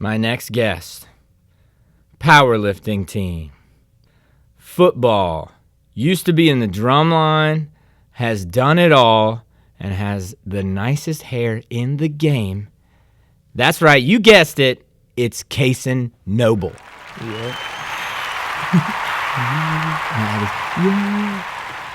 My next guest, powerlifting team, football, used to be in the drum line, has done it all, and has the nicest hair in the game. That's right, you guessed it. It's Kasen Noble. Yeah.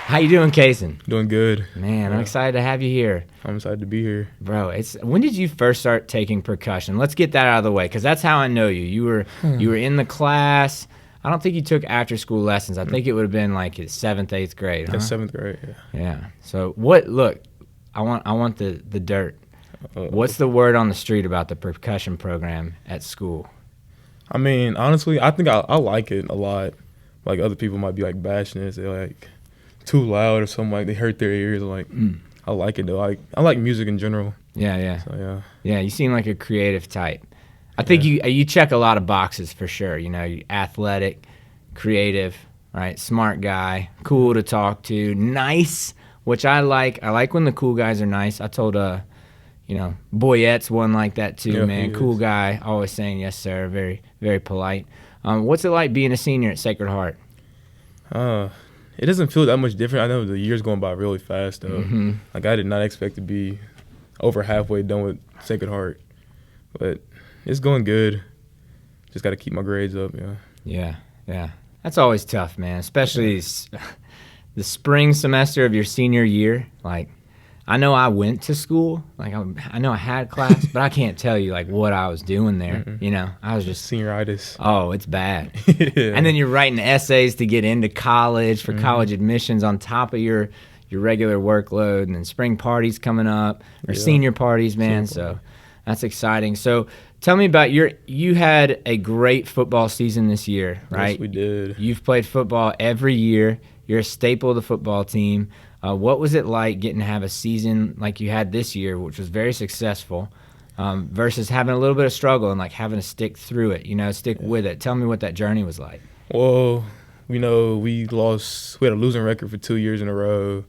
How you doing, Kasen? Doing good. Man, I'm excited to have you here. I'm excited to be here. Bro, when did you first start taking percussion? Let's get that out of the way, because that's how I know you. You were in the class. I don't think you took after-school lessons. I think it would have been like 7th, 8th grade, huh? Yeah, 7th grade, yeah. Yeah. So look, I want the dirt. What's the word on the street about the percussion program at school? I mean, honestly, I think I like it a lot. Like, other people might be, like, bashing it. They're, like, too loud or something. Like, they hurt their ears. Like, I like it, though. I like music in general. Yeah. So, yeah. Yeah, you seem like a creative type. I think you check a lot of boxes for sure. You know, you're athletic, creative, right? Smart guy, cool to talk to, nice, which I like. I like when the cool guys are nice. I told Boyette's one like that too, yeah, man. Cool guy, always saying yes, sir. Very, very polite. What's it like being a senior at Sacred Heart? It doesn't feel that much different. I know the year's going by really fast, though. Mm-hmm. Like, I did not expect to be over halfway done with Sacred Heart. But it's going good. Just got to keep my grades up, Yeah. That's always tough, man, especially the spring semester of your senior year. Like, I know I went to school. Like, I know I had class, but I can't tell you, like, what I was doing there. Mm-hmm. You know, I was just senioritis. Oh, it's bad. Yeah. And then you're writing essays to get into college for college admissions on top of your regular workload, and then spring parties coming up, or senior parties, man. So that's exciting. So tell me about you had a great football season this year, right? Yes, we did. You've played football every year. You're a staple of the football team. What was it like getting to have a season like you had this year, which was very successful, versus having a little bit of struggle and like having to stick through it, stick with it? Tell me what that journey was like. Well, we had a losing record for 2 years in a row.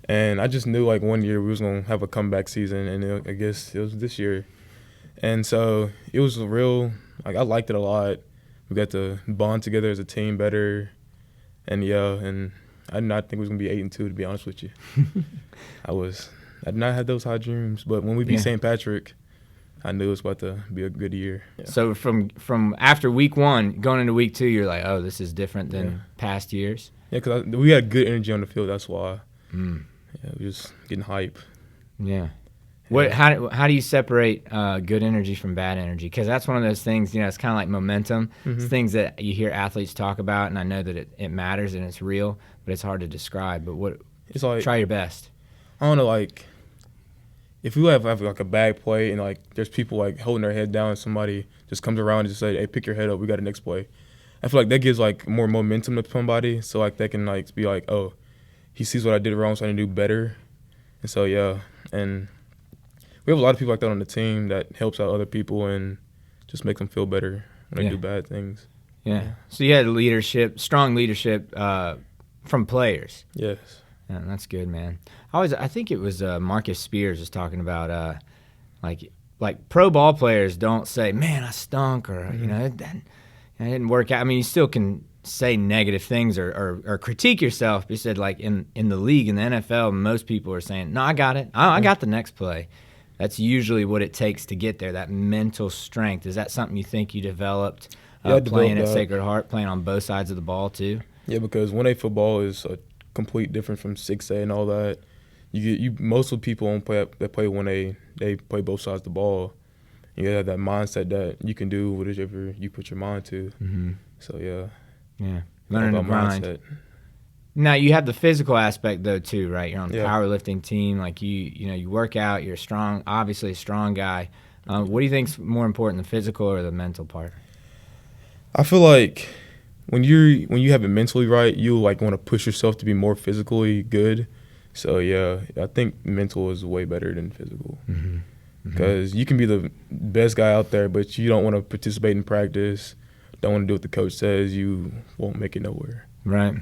And I just knew, like, one year we was going to have a comeback season, and I guess it was this year. And so it was I liked it a lot. We got to bond together as a team better. And, I did not think we was going to be 8-2, to be honest with you. I did not have those high dreams. But when we beat St. Patrick, I knew it was about to be a good year. Yeah. So from after week 1, going into week 2, you're like, oh, this is different than past years? Yeah, because we had good energy on the field. That's why. Yeah, we just getting hype. Yeah. How do you separate good energy from bad energy? Because that's one of those things, it's kind of like momentum. Mm-hmm. It's things that you hear athletes talk about, and I know that it matters and it's real, but it's hard to describe. But try your best. I don't know, like, if you have like a bad play and, like, there's people, like, holding their head down and somebody just comes around and just say, hey, pick your head up, we got a next play. I feel like that gives, like, more momentum to somebody, so, like, they can, like, be like, oh, he sees what I did wrong, so I need to do better. And so, and we have a lot of people like that on the team that helps out other people and just makes them feel better when they do bad things. Yeah. So you had strong leadership from players. Yes. Yeah, that's good, man. I think it was Marcus Spears was talking about like pro ball players don't say, man, I stunk, or it didn't work out. I mean, you still can say negative things or critique yourself. But you said, like, in the league, in the NFL, most people are saying, no, I got it. I got the next play. That's usually what it takes to get there, that mental strength. Is that something you think you developed playing at Sacred Heart, playing on both sides of the ball too? Yeah, because 1A football is a complete difference from 6A and all that. Most of the people that play 1A, they play both sides of the ball. You have that mindset that you can do whatever you put your mind to. Mm-hmm. So, yeah. Yeah, learning to grind. Mindset. Now, you have the physical aspect, though, too, right? You're on the powerlifting team. Like, you work out. You're strong, obviously a strong guy. What do you think's more important, the physical or the mental part? I feel like when you have it mentally right, you, like, want to push yourself to be more physically good. So, yeah, I think mental is way better than physical. Because you can be the best guy out there, but you don't want to participate in practice, don't want to do what the coach says, you won't make it nowhere. Right.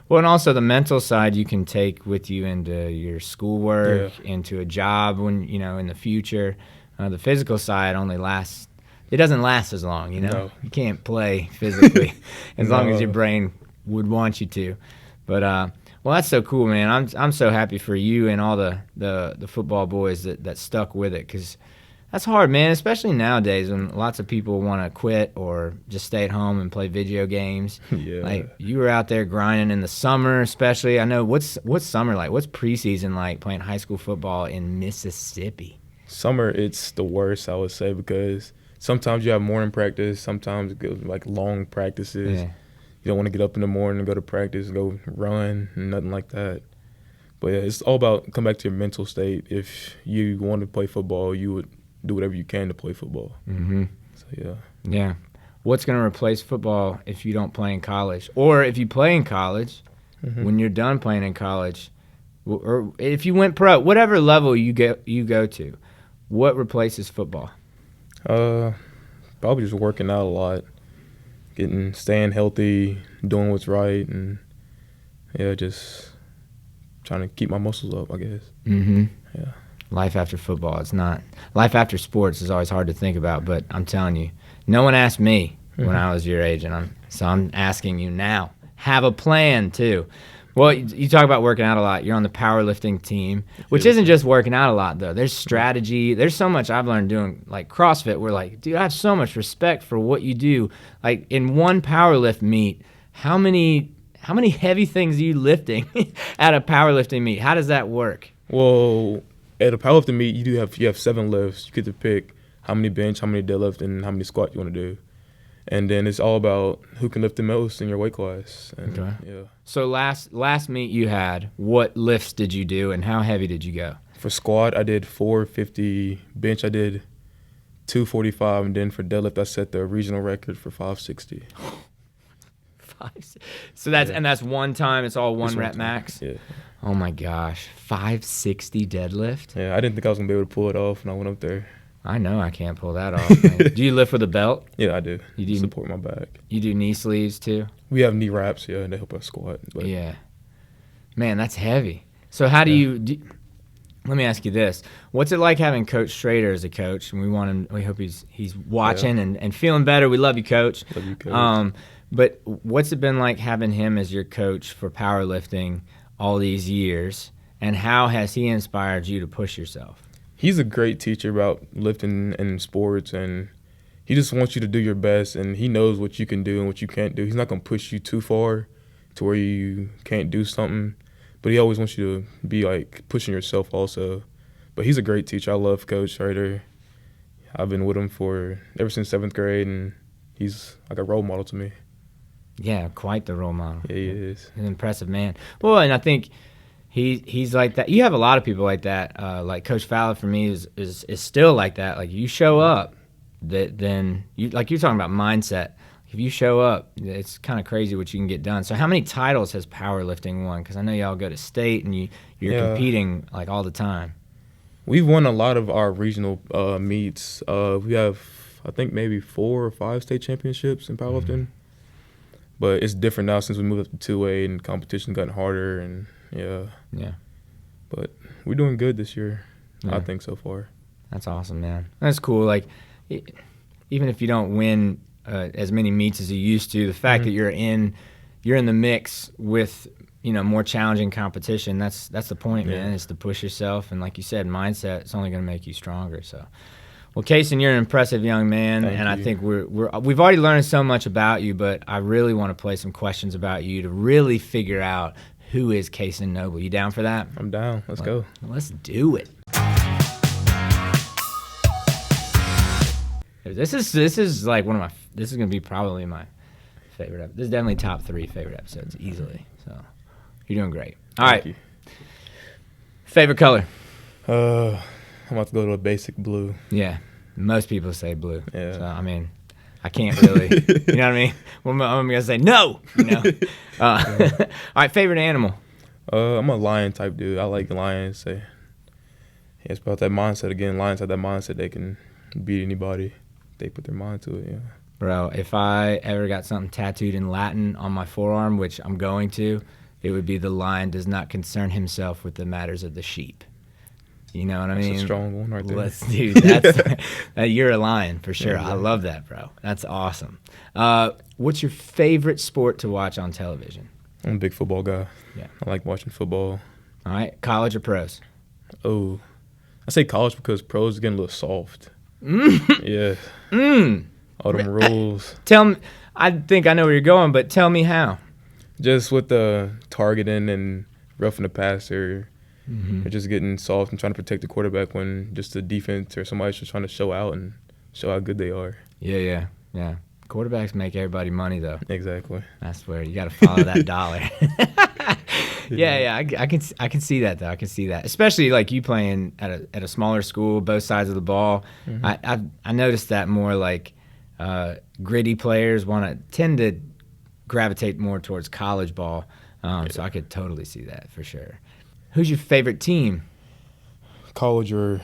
Well, and also the mental side you can take with you into your schoolwork, into a job when in the future. The physical side only lasts it doesn't last as long, you know? No. You can't play physically as long as No. your brain would want you to. But, well, that's so cool, man. I'm so happy for you and all the football boys that stuck with it, because that's hard, man, especially nowadays when lots of people want to quit or just stay at home and play video games. Yeah. Like, you were out there grinding in the summer, especially. I know, what's summer like? What's preseason like playing high school football in Mississippi? Summer, it's the worst, I would say, because sometimes you have morning practice, sometimes it goes like long practices. Yeah. You don't want to get up in the morning and go to practice, go run, nothing like that. But yeah, it's all about come back to your mental state. If you want to play football, you would do whatever you can to play football. Mm-hmm. So yeah. Yeah. What's going to replace football if you don't play in college? Or if you play in college, when you're done playing in college, or if you went pro, whatever level you go to, what replaces football? Probably just working out a lot, staying healthy, doing what's right, and yeah, just trying to keep my muscles up, I guess. Mm-hmm. Yeah. Life after football, it's not. Life after sports is always hard to think about, but I'm telling you, no one asked me when I was your age, and I'm asking you now. Have a plan too. Well, you talk about working out a lot. You're on the powerlifting team, which isn't just working out a lot, though. There's strategy. There's so much I've learned doing, like, CrossFit. We're like, dude, I have so much respect for what you do. Like, in one powerlift meet, how many heavy things are you lifting at a powerlifting meet? How does that work? Well, at a powerlifting meet, you have 7 lifts. You get to pick how many bench, how many deadlift, and how many squat you want to do. And then it's all about who can lift the most in your weight class. And, Okay. Yeah. So last meet you had, what lifts did you do, and how heavy did you go? For squat, I did 450. Bench, I did 245. And then for deadlift, I set the regional record for 560. So that's one time. It's all one rep time. max. Yeah. Oh my gosh, 560 deadlift. Yeah, I didn't think I was going to be able to pull it off, and I went up there. I know I can't pull that off. Man. Do you lift with a belt? Yeah, I do. You do support my back. You do knee sleeves too? We have knee wraps, yeah, and they help us squat. But Yeah. Man, that's heavy. So how do let me ask you this. What's it like having Coach Schrader as a coach? And we hope he's watching and feeling better. We love you, Coach. Love you, Coach. But what's it been like having him as your coach for powerlifting all these years? And how has he inspired you to push yourself? He's a great teacher about lifting and sports, and he just wants you to do your best, and he knows what you can do and what you can't do. He's not going to push you too far to where you can't do something, but he always wants you to be, like, pushing yourself also. But he's a great teacher. I love Coach Schrader. I've been with him ever since 7th grade, and he's like a role model to me. Yeah, quite the role model. Yeah, he is. An impressive man. Well, and I think he's like that. You have a lot of people like that. Like Coach Fowler for me is still like that. Like you show up, then you like you're talking about mindset. If you show up, it's kind of crazy what you can get done. So how many titles has powerlifting won? Because I know y'all go to state and you're competing like all the time. We've won a lot of our regional meets. We have, I think, maybe 4 or 5 state championships in powerlifting. Mm-hmm. But it's different now since we moved up to 2A and competition's gotten harder. And yeah. But we're doing good this year, I think, so far. That's awesome, man. That's cool. Like, even if you don't win as many meets as you used to, the fact that you're in the mix with more challenging competition. That's the point, man. Is to push yourself, and like you said, mindset. It's only going to make you stronger. So, well, Kasen, you're an impressive young man, Thank you. I think we've already learned so much about you, but I really want to play some questions about you to really figure out who is Kasen Noble. You down for that? I'm down. Let's go. Let's do it. This is like this is gonna be probably my favorite episode. This is definitely top 3 favorite episodes easily. So you're doing great. All right. Thank you. Favorite color? I'm about to go to a basic blue. Yeah, most people say blue. Yeah. So I mean, I can't really. You know what I mean? Well, I'm gonna say no. All right. Favorite animal? I'm a lion type dude. I like lions. So, it's about that mindset again. Lions have that mindset they can beat anybody. They put their mind to it, yeah. Bro, if I ever got something tattooed in Latin on my forearm, which I'm going to, it would be the lion does not concern himself with the matters of the sheep. You know what I That's mean? a strong one right there. Dude, that's you're a lion for sure. Yeah, I love that, bro. That's awesome. What's your favorite sport to watch on television? I'm a big football guy. Yeah. I like watching football. All right, college or pros? Oh, I say college because pros is getting a little soft. Yeah. All them rules. Tell me. I think I know where you're going, but tell me how. Just with the targeting and roughing the passer, they're just getting soft and trying to protect the quarterback when just the defense or somebody's just trying to show out and show how good they are. Yeah. Quarterbacks make everybody money, though. Exactly. That's where you got to follow that dollar. Yeah. I can see that though. I can see that, especially like you playing at a smaller school, both sides of the ball. I noticed that more like gritty players tend to gravitate more towards college ball. So I could totally see that for sure. Who's your favorite team? College or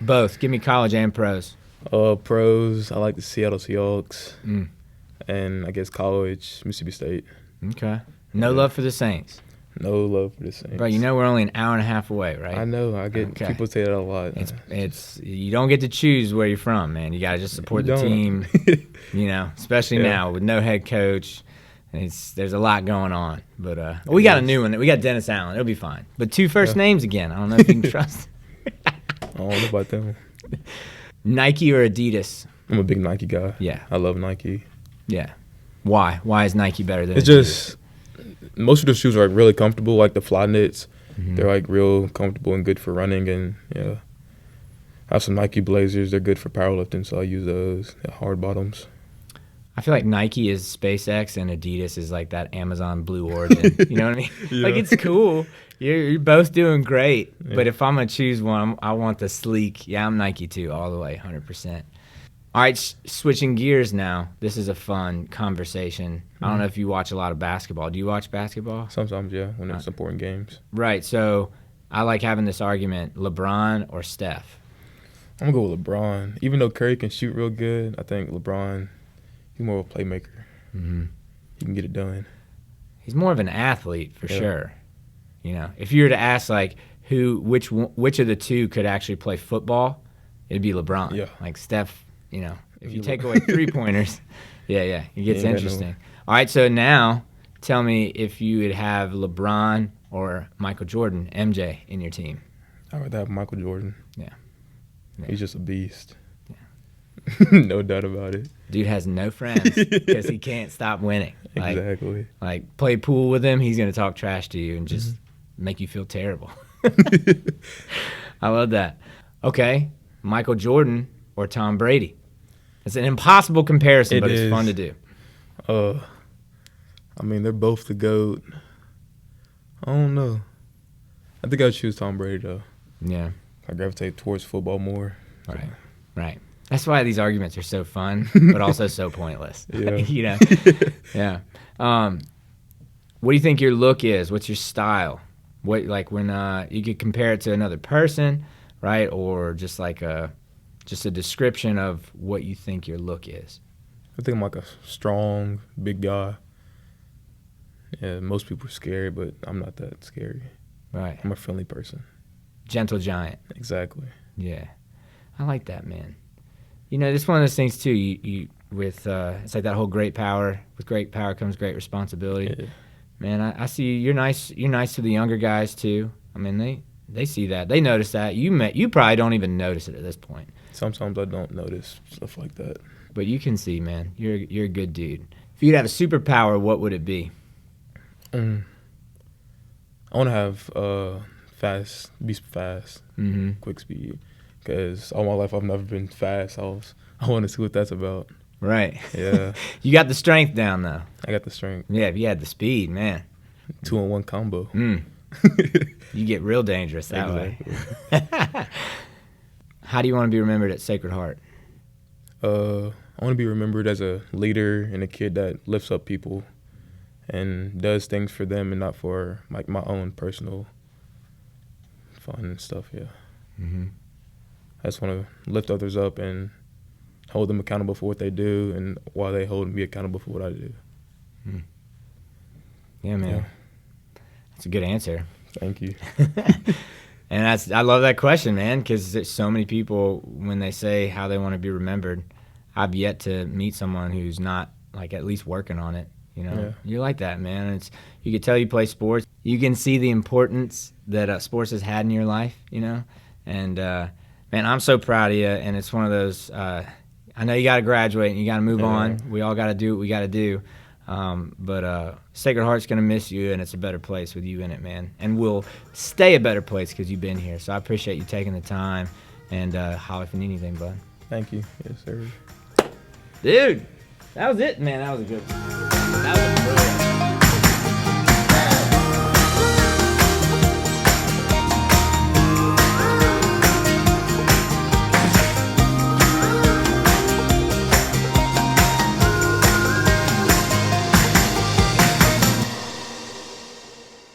Both. Give me college and pros. pros? I like the Seattle Seahawks, and I guess college Mississippi State. Okay. No love for the Saints. No love for the Saints. Bro, you know we're only an hour and a half away, right? I know. I get people say that a lot. It's you don't get to choose where you're from, man. You gotta just support the team. Especially now with no head coach. There's a lot going on, but we got a new one. We got Dennis Allen. It'll be fine. But two first names again. I don't know if you can trust. I don't know about them. Nike or Adidas? I'm a big Nike guy. Yeah. I love Nike. Yeah. Why? Why is Nike better than It's Adidas? just most of the shoes are like really comfortable, like the fly knits. They're like real comfortable and good for running, and I have some Nike Blazers. They're good for powerlifting, so I use those. They're hard bottoms. I feel like Nike is SpaceX and Adidas is like that Amazon Blue Origin. You know what I mean? Like it's cool. You're both doing great, but if I'm gonna choose one, I want the sleek. Yeah, I'm Nike too, all the way, 100%. All right, switching gears now. This is a fun conversation. I don't know if you watch a lot of basketball. Do you watch basketball? Sometimes, yeah, when it's important games. Right. So I like having this argument: LeBron or Steph. I'm gonna go with LeBron. Even though Curry can shoot real good, I think LeBron, he's more of a playmaker. He can get it done. He's more of an athlete for sure. If you were to ask like which of the two could actually play football, it'd be LeBron. Yeah. Like Steph, if you take away 3-pointers, it gets interesting. All right, so now tell me if you would have LeBron or Michael Jordan, MJ, in your team. I would have Michael Jordan. Yeah. He's just a beast. Yeah. No doubt about it. Dude has no friends because he can't stop winning. Exactly. Like play pool with him, he's going to talk trash to you and just make you feel terrible. I love that. Okay, Michael Jordan or Tom Brady. It's an impossible comparison, but it's fun to do. I mean, they're both the GOAT. I don't know. I think I'd choose Tom Brady, though. Yeah. I gravitate towards football more. Right. That's why these arguments are so fun, but also so pointless. Yeah. Yeah. What do you think your look is? What's your style? What when you could compare it to another person, right? Or just like a description of what you think your look is. I think I'm like a strong, big guy. Yeah, most people are scary, but I'm not that scary. Right. I'm a friendly person. Gentle giant. Exactly. Yeah. I like that, man. This is one of those things too. You with it's like that whole great power. With great power comes great responsibility. Yeah. Man, I see you're nice. You're nice to the younger guys too. I mean, they see that. They notice that. You probably don't even notice it at this point. Sometimes I don't notice stuff like that. But you can see, man. You're a good dude. If you'd have a superpower, what would it be? I want to have be fast, quick speed. Because all my life I've never been fast. I want to see what that's about. Right. Yeah. You got the strength down, though. I got the strength. Yeah, if you had the speed, man. 2-in-1 combo. You get real dangerous that way. How do you want to be remembered at Sacred Heart? I want to be remembered as a leader and a kid that lifts up people and does things for them and not for like my own personal fun and stuff. Yeah. I just want to lift others up and hold them accountable for what they do, and while they hold me accountable for what I do. Yeah, man. Yeah. That's a good answer. Thank you. And I love that question, man, because there's so many people, when they say how they want to be remembered, I've yet to meet someone who's not, like, at least working on it. You know, Yeah. You're like that, man. You can tell you play sports. You can see the importance that sports has had in your life, you know. And, man, I'm so proud of you. And it's one of those, I know you got to graduate and you got to move on. We all got to do what we got to do. But Sacred Heart's going to miss you, and it's a better place with you in it, man. And we'll stay a better place because you've been here. So I appreciate you taking the time. And holler if you need anything, bud. Thank you. Yes, sir. Dude, that was it, man. That was a good one.